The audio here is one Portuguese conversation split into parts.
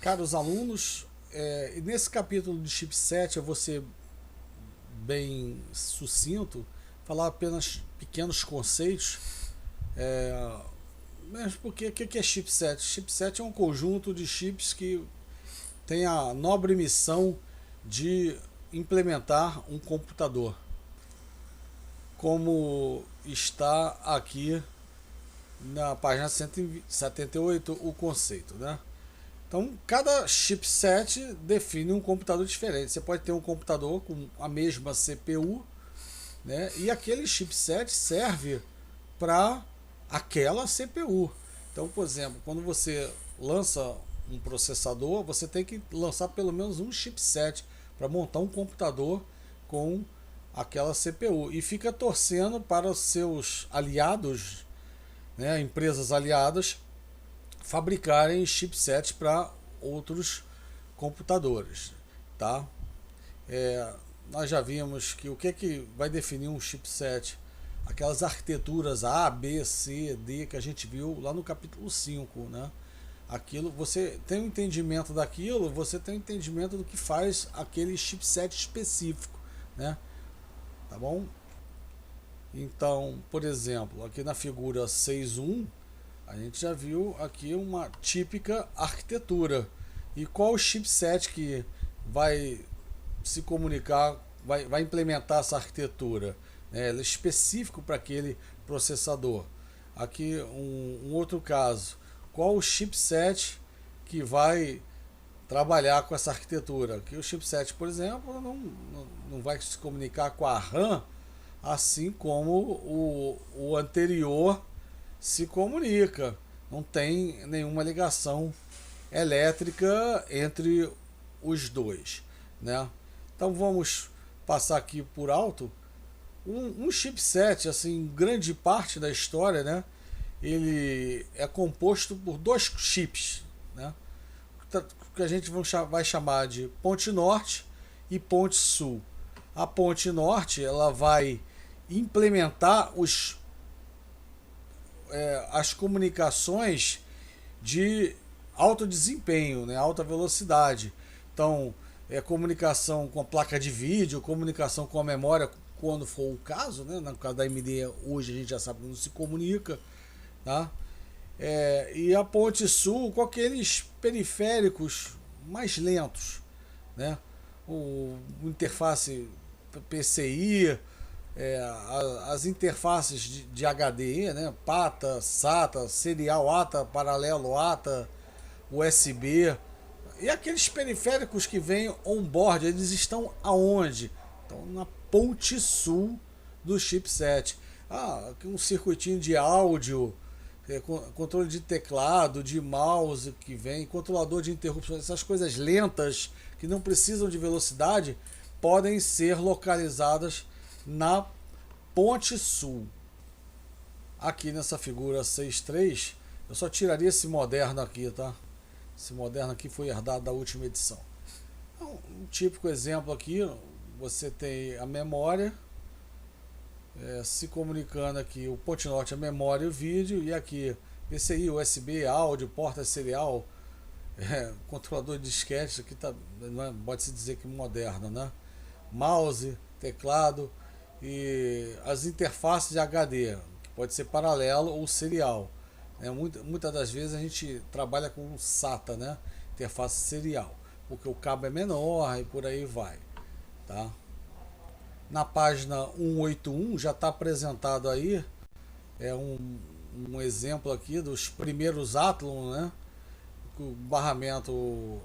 Caros alunos, nesse capítulo de chipset eu vou ser bem sucinto, falar apenas pequenos conceitos, mesmo porque o que é chipset? Chipset é um conjunto de chips que tem a nobre missão de implementar um computador, como está aqui na página 178 o conceito, né? Então, cada chipset define um computador diferente. Você pode ter um computador com a mesma CPU, né? E aquele chipset serve para aquela CPU. Então, por exemplo, quando você lança um processador, você tem que lançar pelo menos um chipset para montar um computador com aquela CPU. E fica torcendo para os seus aliados, né, empresas aliadas, fabricarem chipsets para outros computadores, tá? Nós já vimos que o que é que vai definir um chipset? Aquelas arquiteturas A, B, C, D que a gente viu lá no capítulo 5, né? Aquilo, você tem um entendimento daquilo, você tem um entendimento do que faz aquele chipset específico, né? Tá bom? Então, por exemplo, aqui na figura 6.1, a gente já viu aqui uma típica arquitetura. E qual o chipset que vai se comunicar, vai implementar essa arquitetura? Ela é específico para aquele processador. Aqui um outro caso. Qual o chipset que vai trabalhar com essa arquitetura? Aqui o chipset, por exemplo, não vai se comunicar com a RAM, assim como o anterior se comunica. Não tem nenhuma ligação elétrica entre os dois, né? Então vamos passar aqui por alto um chipset, assim, grande parte da história, né? Ele é composto por dois chips, né? Que a gente vai chamar de ponte norte e ponte sul. A ponte norte ela vai implementar as comunicações de alto desempenho, né, alta velocidade. Então, comunicação com a placa de vídeo, comunicação com a memória, quando for o caso, né? No caso da AMD, hoje a gente já sabe que não se comunica, tá? E a ponte sul com aqueles periféricos mais lentos, né? O interface PCI, as interfaces de HDE, né? PATA, SATA, serial ATA, paralelo ATA, USB. E aqueles periféricos que vêm on-board, eles estão aonde? Estão na ponte sul do chipset. Um circuitinho de áudio, controle de teclado, de mouse que vem, controlador de interrupções, essas coisas lentas que não precisam de velocidade podem ser localizadas na ponte sul. Aqui nessa figura 6.3, eu só tiraria esse moderno aqui, tá? Esse moderno aqui foi herdado da última edição. Então, um típico exemplo aqui, você tem a memória se comunicando aqui, o ponte norte, a memória e o vídeo, e aqui PCI, USB, áudio, porta serial, controlador de disquete, aqui tá, pode-se dizer que moderno, né? Mouse, teclado e as interfaces de HD, que pode ser paralelo ou serial. Muitas das vezes a gente trabalha com SATA, né? Interface serial, porque o cabo é menor e por aí vai, tá? Na página 181 já está apresentado aí um exemplo aqui dos primeiros Athlon, né? O barramento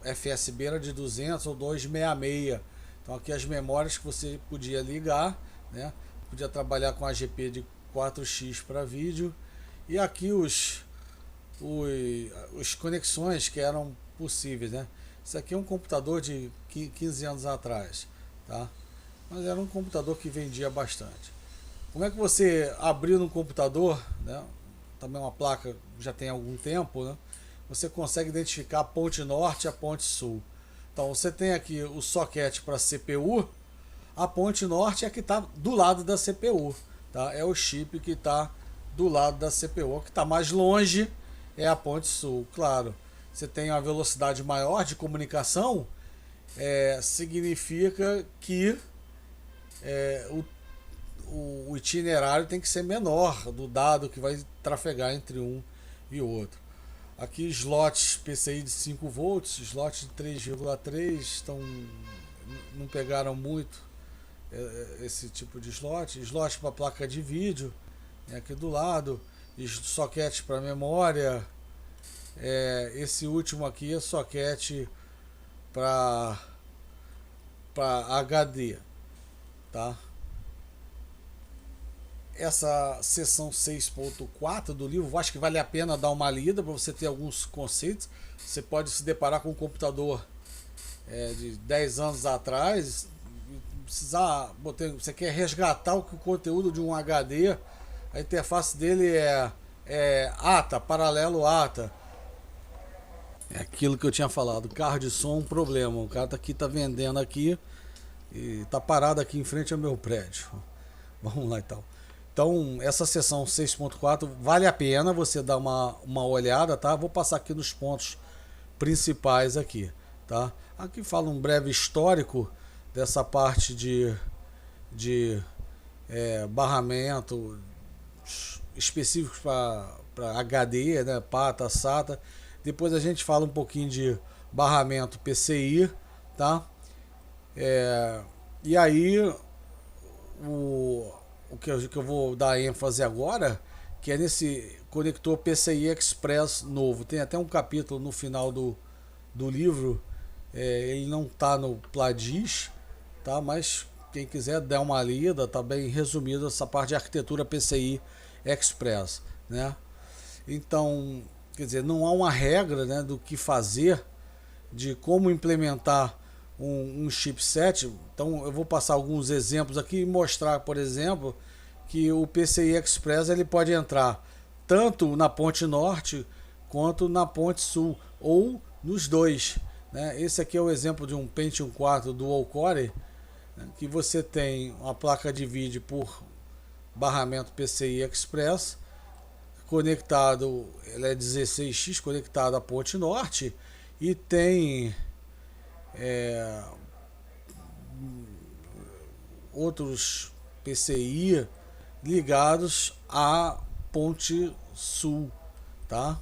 FSB era de 200 ou 266. Então aqui as memórias que você podia ligar, né? Podia trabalhar com a GP de 4x para vídeo. E aqui os conexões que eram possíveis, né? Isso aqui é um computador de 15 anos atrás, tá? Mas era um computador que vendia bastante. Como é que você abriu no computador, né? Também uma placa já tem algum tempo, né? Você consegue identificar a ponte norte e a ponte sul. Então você tem aqui o socket para CPU, a ponte norte é a que está do lado da CPU, tá? É o chip que está do lado da CPU. O que está mais longe é a ponte sul, claro. você tem uma velocidade maior de comunicação, significa que o itinerário tem que ser menor do dado que vai trafegar entre um e outro. Aqui slots PCI de 5 volts, slots de 3,3 estão, não pegaram muito esse tipo de slot para placa de vídeo, aqui do lado, socket para memória, esse último aqui é socket para HD, tá? Essa seção 6.4 do livro, acho que vale a pena dar uma lida para você ter alguns conceitos. Você pode se deparar com um computador de 10 anos atrás, precisar, você quer resgatar o conteúdo de um HD, a interface dele é ATA, paralelo ATA. É aquilo que eu tinha falado, carro de som, um problema. O cara tá vendendo aqui e tá parado aqui em frente ao meu prédio. Vamos lá então. Então, essa seção 6.4 vale a pena você dar uma olhada, tá? Vou passar aqui nos pontos principais aqui, tá? Aqui fala um breve histórico dessa parte de barramento específicos para HD, né? PATA, SATA. Depois a gente fala um pouquinho de barramento PCI, tá? E aí o que eu vou dar ênfase agora, que é nesse conector PCI Express novo. Tem até um capítulo no final do livro, ele não está no Pladis, tá? Mas quem quiser dar uma lida, tá bem resumido essa parte de arquitetura PCI Express, né? Então, quer dizer, não há uma regra, né, do que fazer, de como implementar um chipset. Então eu vou passar alguns exemplos aqui e mostrar, por exemplo, que o PCI Express ele pode entrar tanto na ponte norte quanto na ponte sul, ou nos dois, né? Esse aqui é o exemplo de um Pentium 4 Dual Core, né, que você tem uma placa de vídeo por barramento PCI Express conectado, ele é 16x conectado à ponte norte, e tem outros PCI ligados à ponte sul, tá?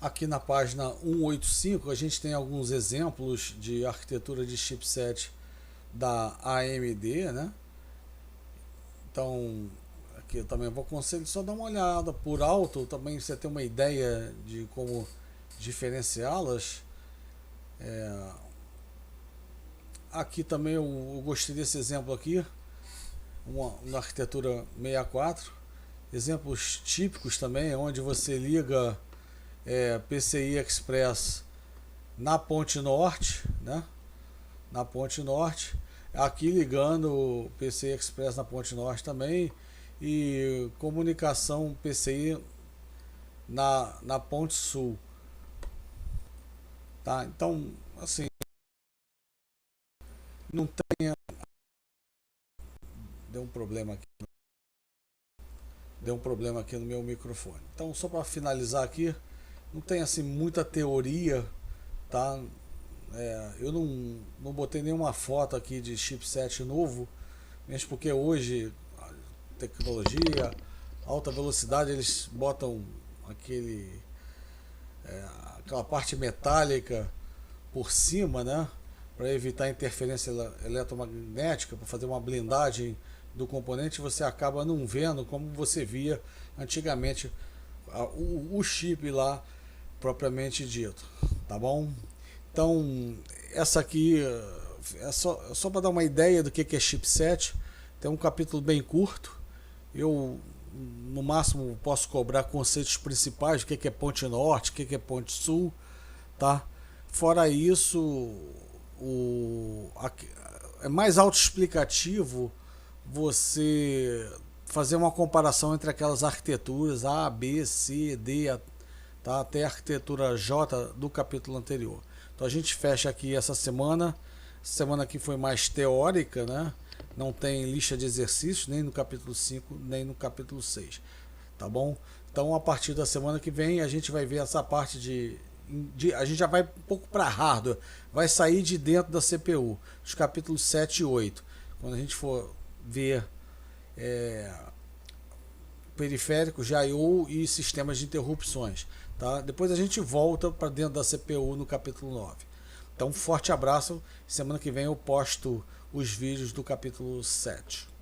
Aqui na página 185 a gente tem alguns exemplos de arquitetura de chipset da AMD, né? Então aqui eu também vou aconselhar só dar uma olhada por alto, também você ter uma ideia de como diferenciá-las. Aqui também eu gostei desse exemplo aqui, uma arquitetura 64, exemplos típicos também, onde você liga PCI Express na ponte norte, né? Na ponte norte, aqui ligando o PCI Express na ponte norte também, e comunicação PCI na ponte sul, tá? Então, assim, não tenha, deu um problema aqui no meu microfone. Então, só para finalizar aqui, não tem assim muita teoria, tá? Eu não botei nenhuma foto aqui de chipset novo, mesmo porque hoje a tecnologia, alta velocidade, eles botam aquela parte metálica por cima, né? Para evitar interferência eletromagnética, para fazer uma blindagem do componente, você acaba não vendo como você via antigamente o chip lá propriamente dito, tá bom? Então essa aqui é só para dar uma ideia do que é chipset. Tem um capítulo bem curto, eu no máximo posso cobrar conceitos principais, o que é ponte norte, o que é ponte sul, tá? Fora isso, é mais autoexplicativo você fazer uma comparação entre aquelas arquiteturas A, B, C, D, tá? Até a arquitetura J do capítulo anterior. Então a gente fecha aqui essa semana. Semana aqui foi mais teórica, né? Não tem lista de exercícios nem no capítulo 5, nem no capítulo 6, tá bom? Então Então, a partir da semana que vem, a gente vai ver essa parte a gente já vai um pouco para hardware, vai sair de dentro da CPU, os capítulos 7 e 8. Quando a gente for ver periféricos de I/O e sistemas de interrupções. Tá? Depois a gente volta para dentro da CPU no capítulo 9. Então, um forte abraço. Semana que vem eu posto os vídeos do capítulo 7.